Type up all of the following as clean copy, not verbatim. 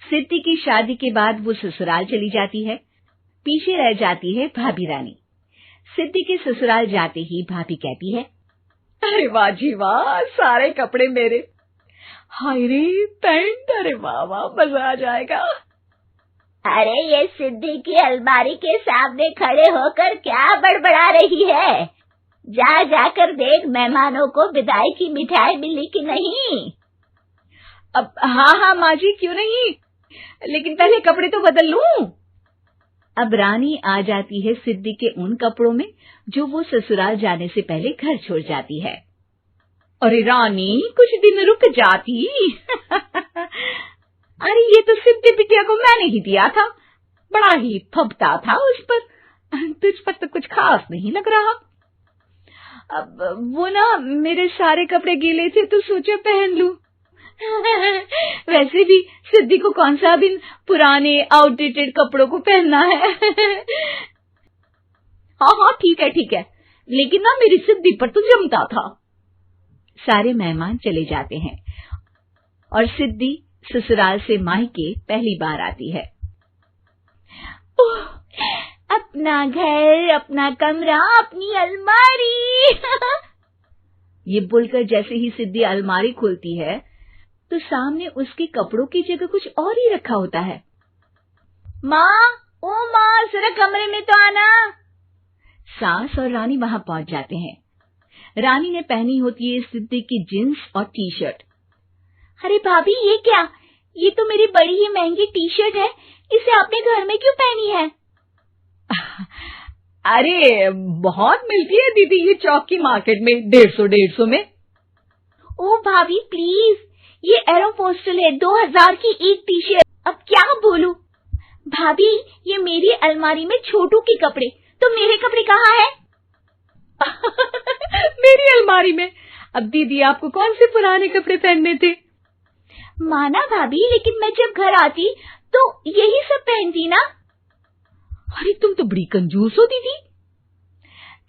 सिद्धि की शादी के बाद वो ससुराल चली जाती है। पीछे रह जाती है भाभी रानी। सिद्धि के ससुराल जाते ही भाभी कहती है, अरे वाह जी वाह, सारे कपड़े मेरे। हाय रे पैंट, अरे वाह वाह, मजा आ जाएगा। अरे ये सिद्धि की अलमारी के सामने खड़े होकर क्या बड़बड़ा रही है? जाकर देख मेहमानों को विदाई की मिठाई मिली कि नहीं। अब हाँ माँ जी, क्यों नहीं, लेकिन पहले कपड़े तो बदल लूं। अब रानी आ जाती है सिद्धि के उन कपड़ों में जो वो ससुराल जाने से पहले घर छोड़ जाती है। अरे रानी, कुछ दिन रुक जाती। अरे ये तो सिद्धि बिटिया को मैंने ही दिया था, बड़ा ही फबता था उस पर, तुझ पर तो कुछ खास नहीं लग रहा। अब वो ना मेरे सारे कपड़े गीले थे तो सोचा पहन लूं। वैसे भी सिद्धि को कौन सा भी पुराने आउटडेटेड कपड़ों को पहनना है। हाँ ठीक है, लेकिन ना मेरी सिद्धि पर तो जमता था। सारे मेहमान चले जाते हैं और सिद्धि ससुराल से मायके पहली बार आती है। अपना घर, अपना कमरा, अपनी अलमारी। ये बोलकर जैसे ही सिद्धि अलमारी खोलती है तो सामने उसके कपड़ों की जगह कुछ और ही रखा होता है। माँ, जरा कमरे में तो आना। सास और रानी वहां पहुंच जाते हैं। रानी ने पहनी होती है सिद्धि की जींस और टी शर्ट। अरे भाभी, ये क्या? ये तो मेरी बड़ी ही महंगी टी शर्ट है, इसे आपने घर में क्यों पहनी है? अरे बहुत मिलती है दीदी ये चौक की मार्केट में, 150 में। ओ भाभी प्लीज, ये एरोपोस्टल है, 2000 की एक टी शर्ट। अब क्या बोलूं? भाभी, ये मेरी अलमारी में छोटू के कपड़े, तो मेरे कपड़े कहाँ हैं? मेरी अलमारी में? अब दीदी आपको कौन से पुराने कपड़े पहनने थे? माना भाभी, लेकिन मैं जब घर आती तो यही सब पहनती ना। अरे तुम तो बड़ी कंजूस हो दीदी।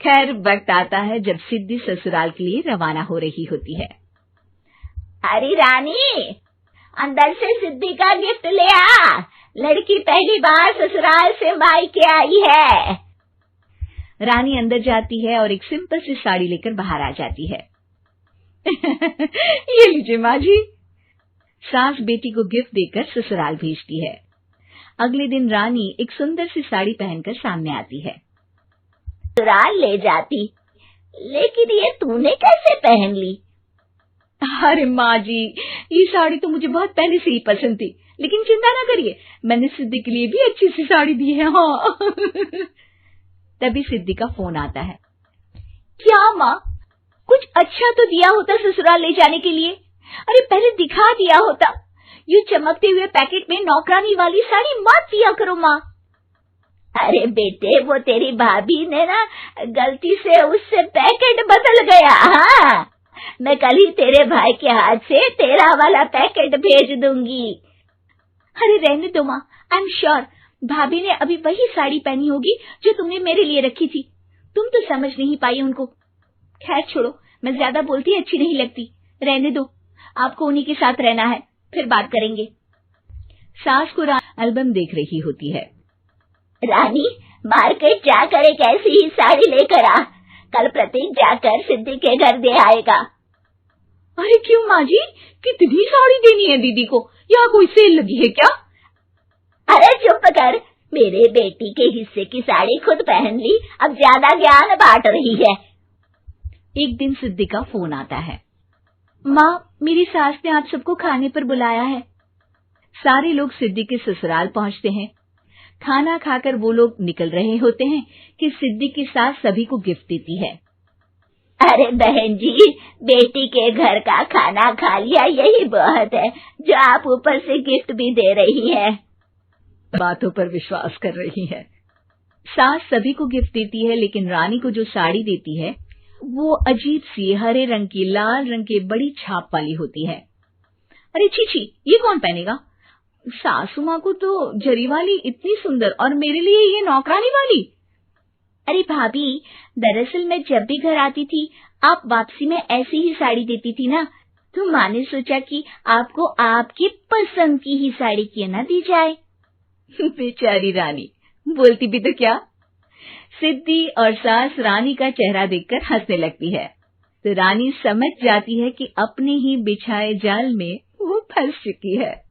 खैर, वक्त आता है जब सिद्धि ससुराल के लिए रवाना हो रही होती है। अरे रानी, अंदर से सिद्धि का गिफ्ट ले आ, लड़की पहली बार ससुराल से मायके आई है। रानी अंदर जाती है और एक सिंपल सी साड़ी लेकर बाहर आ जाती है। ये लीजिए माँ जी। सास बेटी को गिफ्ट देकर ससुराल भेजती है। अगले दिन रानी एक सुंदर सी साड़ी पहनकर सामने आती है। ससुराल ले जाती, लेकिन ये तूने कैसे पहन ली? अरे माँ जी, ये साड़ी तो मुझे बहुत पहले से ही पसंद थी, लेकिन चिंता ना करिए, मैंने सिद्धि के लिए भी अच्छी सी साड़ी दी है। हाँ। तभी सिद्धि का फोन आता है। क्या माँ, कुछ अच्छा तो दिया होता ससुराल ले जाने के लिए। अरे पहले दिखा दिया होता। ये चमकते हुए पैकेट में नौकरानी वाली साड़ी मत दिया करो माँ। अरे बेटे, वो तेरी भाभी ने ना गलती से उससे पैकेट बदल गया। हाँ, मैं कल ही तेरे भाई के हाथ से तेरा वाला पैकेट भेज दूंगी। अरे रहने दो माँ, आई एम श्योर भाभी ने अभी वही साड़ी पहनी होगी जो तुमने मेरे लिए रखी थी। तुम तो समझ नहीं पाई उनको। खैर छोड़ो, मैं ज्यादा बोलती अच्छी नहीं लगती, रहने दो, आपको उन्हीं के साथ रहना है, फिर बात करेंगे। सास को एल्बम देख रही होती है। रानी, मार्केट जाकर एक ऐसी ही साड़ी लेकर आ, कल प्रतीक जाकर सिद्धि के घर दे आएगा। अरे क्यों माँ जी, कितनी साड़ी देनी है दीदी को? यहाँ कोई सेल लगी है क्या? अरे चुप कर, मेरे बेटी के हिस्से की साड़ी खुद पहन ली, अब ज्यादा ज्ञान बांट रही है। एक दिन सिद्धि का फोन आता है। माँ, मेरी सास ने आप सबको खाने पर बुलाया है। सारे लोग सिद्धि के ससुराल पहुँचते हैं। खाना खाकर वो लोग निकल रहे होते हैं कि सिद्धि की सास सभी को गिफ्ट देती है। अरे बहन जी, बेटी के घर का खाना खा लिया, यही बहुत है, जो आप ऊपर से गिफ्ट भी दे रही है। बातों पर विश्वास कर रही है। सास सभी को गिफ्ट देती है, लेकिन रानी को जो साड़ी देती है वो अजीब सी हरे रंग की, लाल रंग की बड़ी छाप वाली होती है। अरे छी, ये कौन पहनेगा? सासू माँ को तो जरी वाली इतनी सुंदर, और मेरे लिए ये नौकरानी वाली। अरे भाभी, दरअसल मैं जब भी घर आती थी आप वापसी में ऐसी ही साड़ी देती थी ना, तो माँ ने सोचा कि आपको आपकी पसंद की ही साड़ी क्यों ना दी जाए। बेचारी रानी, बोलती भी तो क्या। सिद्धि और सास रानी का चेहरा देखकर हंसने लगती है, तो रानी समझ जाती है कि अपने ही बिछाए जाल में वो फंस चुकी है।